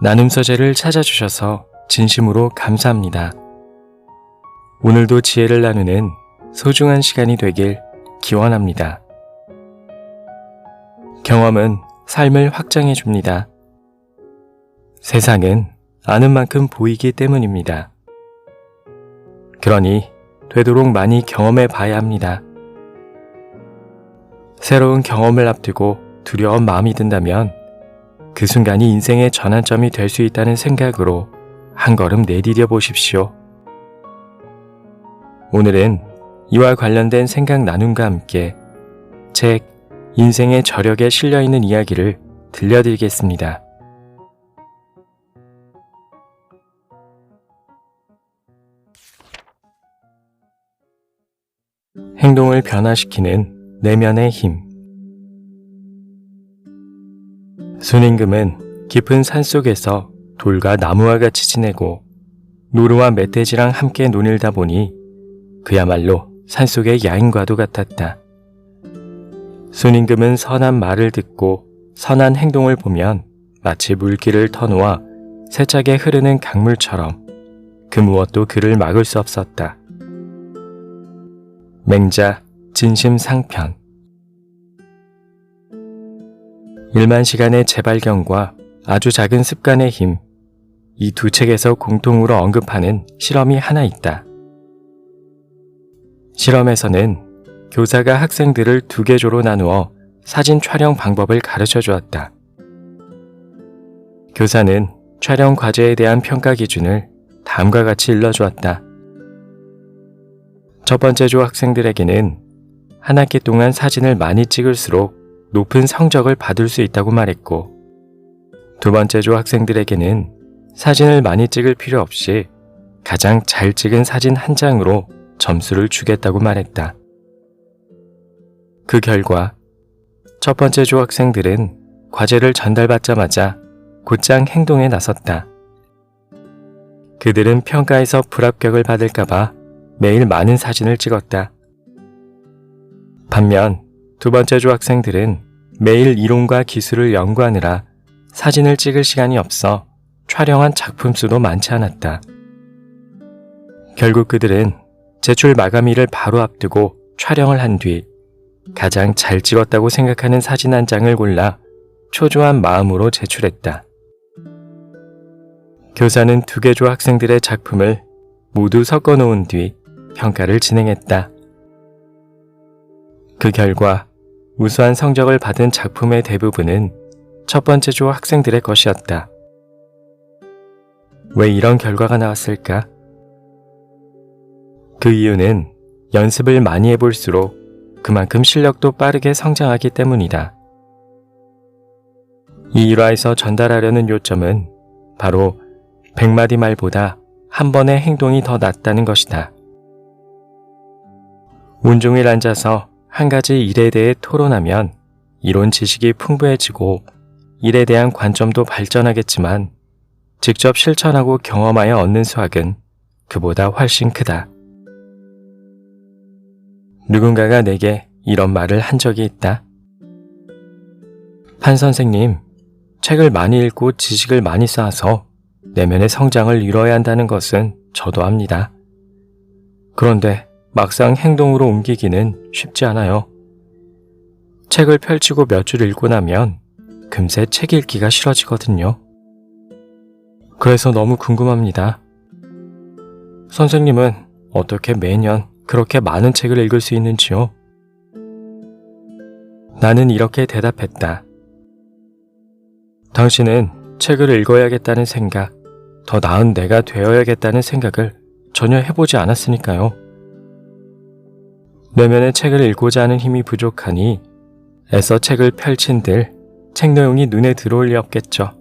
나눔 서재를 찾아주셔서 진심으로 감사합니다. 오늘도 지혜를 나누는 소중한 시간이 되길 기원합니다. 경험은 삶을 확장해 줍니다. 세상은 아는 만큼 보이기 때문입니다. 그러니 되도록 많이 경험해 봐야 합니다. 새로운 경험을 앞두고 두려운 마음이 든다면 그 순간이 인생의 전환점이 될 수 있다는 생각으로 한 걸음 내디뎌 보십시오. 오늘은 이와 관련된 생각 나눔과 함께 책 인생의 저력에 실려있는 이야기를 들려드리겠습니다. 행동을 변화시키는 내면의 힘. 손임금은 깊은 산속에서 돌과 나무와 같이 지내고 노루와 멧돼지랑 함께 논일다 보니 그야말로 산속의 야인과도 같았다. 손임금은 선한 말을 듣고 선한 행동을 보면 마치 물길을 터놓아 세차게 흐르는 강물처럼 그 무엇도 그를 막을 수 없었다. 맹자 진심상편. 1만 시간의 재발견과 아주 작은 습관의 힘, 이 두 책에서 공통으로 언급하는 실험이 하나 있다. 실험에서는 교사가 학생들을 2개조로 나누어 사진 촬영 방법을 가르쳐 주었다. 교사는 촬영 과제에 대한 평가 기준을 다음과 같이 일러주었다. 첫 번째 조 학생들에게는 한 학기 동안 사진을 많이 찍을수록 높은 성적을 받을 수 있다고 말했고, 두 번째 조 학생들에게는 사진을 많이 찍을 필요 없이 가장 잘 찍은 사진 한 장으로 점수를 주겠다고 말했다. 그 결과 첫 번째 조 학생들은 과제를 전달받자마자 곧장 행동에 나섰다. 그들은 평가에서 불합격을 받을까봐 매일 많은 사진을 찍었다. 반면 두 번째 조 학생들은 매일 이론과 기술을 연구하느라 사진을 찍을 시간이 없어 촬영한 작품 수도 많지 않았다. 결국 그들은 제출 마감일을 바로 앞두고 촬영을 한 뒤 가장 잘 찍었다고 생각하는 사진 한 장을 골라 초조한 마음으로 제출했다. 교사는 2개 조 학생들의 작품을 모두 섞어 놓은 뒤 평가를 진행했다. 그 결과 우수한 성적을 받은 작품의 대부분은 첫 번째 조 학생들의 것이었다. 왜 이런 결과가 나왔을까? 그 이유는 연습을 많이 해볼수록 그만큼 실력도 빠르게 성장하기 때문이다. 이 일화에서 전달하려는 요점은 바로 100마디 말보다 한 번의 행동이 더 낫다는 것이다. 온종일 앉아서 한 가지 일에 대해 토론하면 이론 지식이 풍부해지고 일에 대한 관점도 발전하겠지만 직접 실천하고 경험하여 얻는 수확은 그보다 훨씬 크다. 누군가가 내게 이런 말을 한 적이 있다. 판 선생님, 책을 많이 읽고 지식을 많이 쌓아서 내면의 성장을 이뤄야 한다는 것은 저도 압니다. 그런데 막상 행동으로 옮기기는 쉽지 않아요. 책을 펼치고 몇 줄 읽고 나면 금세 책 읽기가 싫어지거든요. 그래서 너무 궁금합니다. 선생님은 어떻게 매년 그렇게 많은 책을 읽을 수 있는지요? 나는 이렇게 대답했다. 당신은 책을 읽어야겠다는 생각, 더 나은 내가 되어야겠다는 생각을 전혀 해보지 않았으니까요. 내면의 책을 읽고자 하는 힘이 부족하니 애써 책을 펼친들 책 내용이 눈에 들어올 리 없겠죠.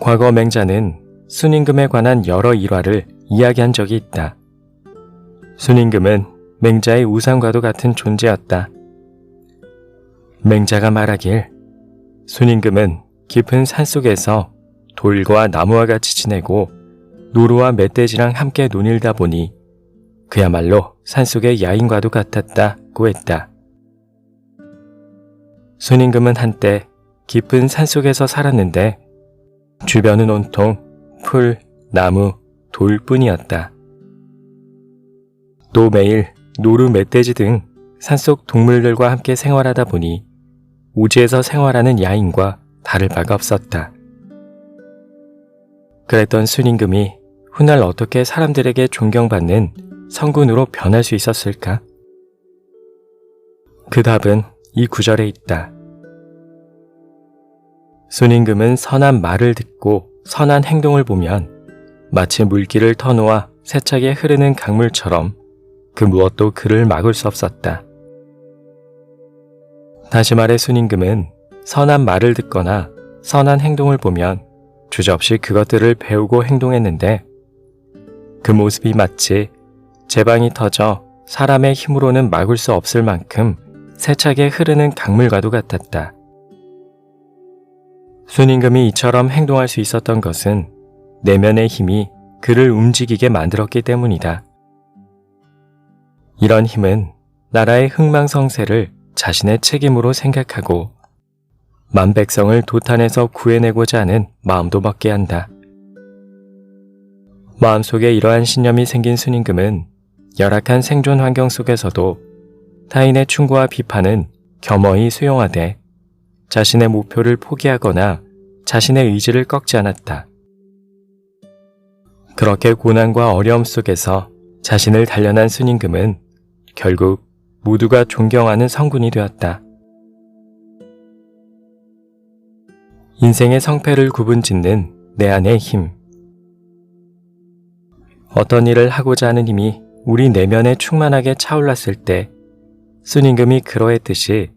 과거 맹자는 순임금에 관한 여러 일화를 이야기한 적이 있다. 순임금은 맹자의 우상과도 같은 존재였다. 맹자가 말하길 순임금은 깊은 산속에서 돌과 나무와 같이 지내고 노루와 멧돼지랑 함께 논일다 보니 그야말로 산속의 야인과도 같았다고 했다. 순임금은 한때 깊은 산속에서 살았는데 주변은 온통 풀, 나무, 돌뿐이었다. 또 매일 노루, 멧돼지 등 산속 동물들과 함께 생활하다 보니 우주에서 생활하는 야인과 다를 바가 없었다. 그랬던 순임금이 훗날 어떻게 사람들에게 존경받는 성군으로 변할 수 있었을까? 그 답은 이 구절에 있다. 순임금은 선한 말을 듣고 선한 행동을 보면 마치 물길을 터놓아 세차게 흐르는 강물처럼 그 무엇도 그를 막을 수 없었다. 다시 말해 순임금은 선한 말을 듣거나 선한 행동을 보면 주저없이 그것들을 배우고 행동했는데 그 모습이 마치 제방이 터져 사람의 힘으로는 막을 수 없을 만큼 세차게 흐르는 강물과도 같았다. 순임금이 이처럼 행동할 수 있었던 것은 내면의 힘이 그를 움직이게 만들었기 때문이다. 이런 힘은 나라의 흥망성쇠를 자신의 책임으로 생각하고 만백성을 도탄에서 구해내고자 하는 마음도 먹게 한다. 마음속에 이러한 신념이 생긴 순임금은 열악한 생존 환경 속에서도 타인의 충고와 비판은 겸허히 수용하되 자신의 목표를 포기하거나 자신의 의지를 꺾지 않았다. 그렇게 고난과 어려움 속에서 자신을 단련한 순임금은 결국 모두가 존경하는 성군이 되었다. 인생의 성패를 구분짓는 내 안의 힘. 어떤 일을 하고자 하는 힘이 우리 내면에 충만하게 차올랐을 때 순임금이 그러했듯이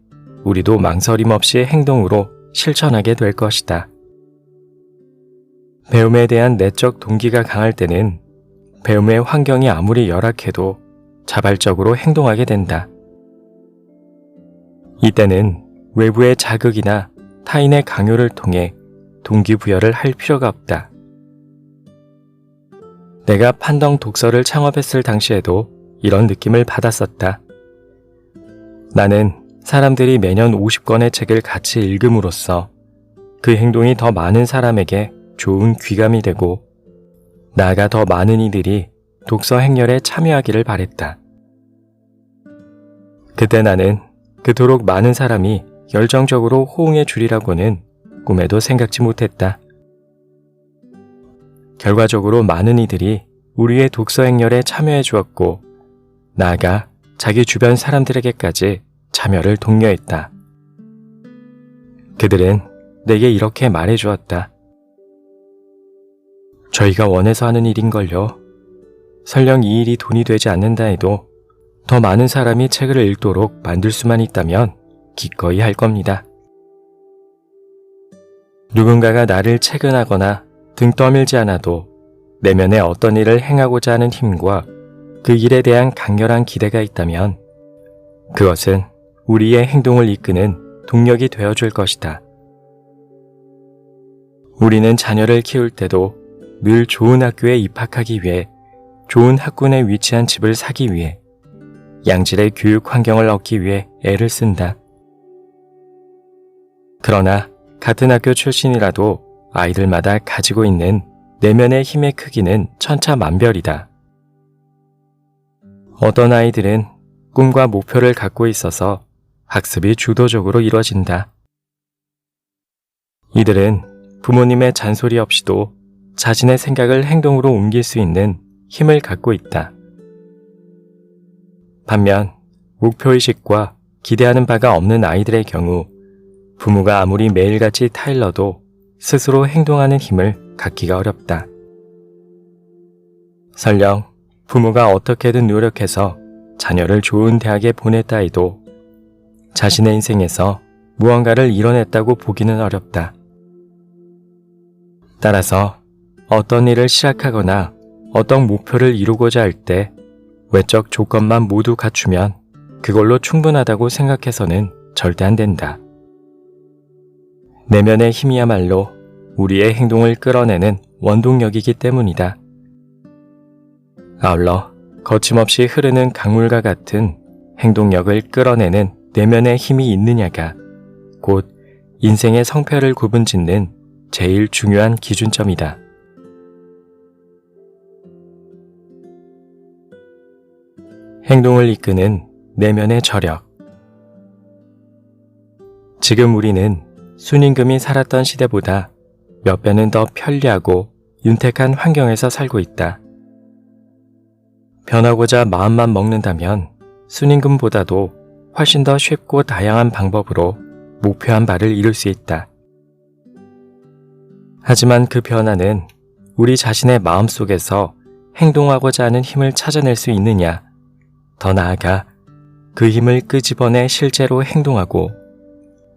우리도 망설임 없이 행동으로 실천하게 될 것이다. 배움에 대한 내적 동기가 강할 때는 배움의 환경이 아무리 열악해도 자발적으로 행동하게 된다. 이때는 외부의 자극이나 타인의 강요를 통해 동기부여를 할 필요가 없다. 내가 판덕 독서를 창업했을 당시에도 이런 느낌을 받았었다. 나는 사람들이 매년 50권의 책을 같이 읽음으로써 그 행동이 더 많은 사람에게 좋은 귀감이 되고 나아가 더 많은 이들이 독서 행렬에 참여하기를 바랬다. 그때 나는 그토록 많은 사람이 열정적으로 호응해 주리라고는 꿈에도 생각지 못했다. 결과적으로 많은 이들이 우리의 독서 행렬에 참여해 주었고 나아가 자기 주변 사람들에게까지 참여를 독려했다. 그들은 내게 이렇게 말해 주었다. 저희가 원해서 하는 일인걸요. 설령 이 일이 돈이 되지 않는다 해도 더 많은 사람이 책을 읽도록 만들 수만 있다면 기꺼이 할 겁니다. 누군가가 나를 채근하거나 등 떠밀지 않아도 내면에 어떤 일을 행하고자 하는 힘과 그 일에 대한 강렬한 기대가 있다면 그것은 우리의 행동을 이끄는 동력이 되어줄 것이다. 우리는 자녀를 키울 때도 늘 좋은 학교에 입학하기 위해 좋은 학군에 위치한 집을 사기 위해 양질의 교육 환경을 얻기 위해 애를 쓴다. 그러나 같은 학교 출신이라도 아이들마다 가지고 있는 내면의 힘의 크기는 천차만별이다. 어떤 아이들은 꿈과 목표를 갖고 있어서 학습이 주도적으로 이루어진다. 이들은 부모님의 잔소리 없이도 자신의 생각을 행동으로 옮길 수 있는 힘을 갖고 있다. 반면 목표의식과 기대하는 바가 없는 아이들의 경우 부모가 아무리 매일같이 타일러도 스스로 행동하는 힘을 갖기가 어렵다. 설령 부모가 어떻게든 노력해서 자녀를 좋은 대학에 보냈다 해도 자신의 인생에서 무언가를 이뤄냈다고 보기는 어렵다. 따라서 어떤 일을 시작하거나 어떤 목표를 이루고자 할 때 외적 조건만 모두 갖추면 그걸로 충분하다고 생각해서는 절대 안 된다. 내면의 힘이야말로 우리의 행동을 끌어내는 원동력이기 때문이다. 아울러 거침없이 흐르는 강물과 같은 행동력을 끌어내는 내면의 힘이 있느냐가 곧 인생의 성패를 구분짓는 제일 중요한 기준점이다. 행동을 이끄는 내면의 저력. 지금 우리는 순임금이 살았던 시대보다 몇 배는 더 편리하고 윤택한 환경에서 살고 있다. 변하고자 마음만 먹는다면 순임금보다도 훨씬 더 쉽고 다양한 방법으로 목표한 바를 이룰 수 있다. 하지만 그 변화는 우리 자신의 마음속에서 행동하고자 하는 힘을 찾아낼 수 있느냐, 더 나아가 그 힘을 끄집어내 실제로 행동하고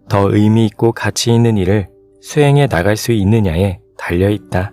더 의미 있고 가치 있는 일을 수행해 나갈 수 있느냐에 달려 있다.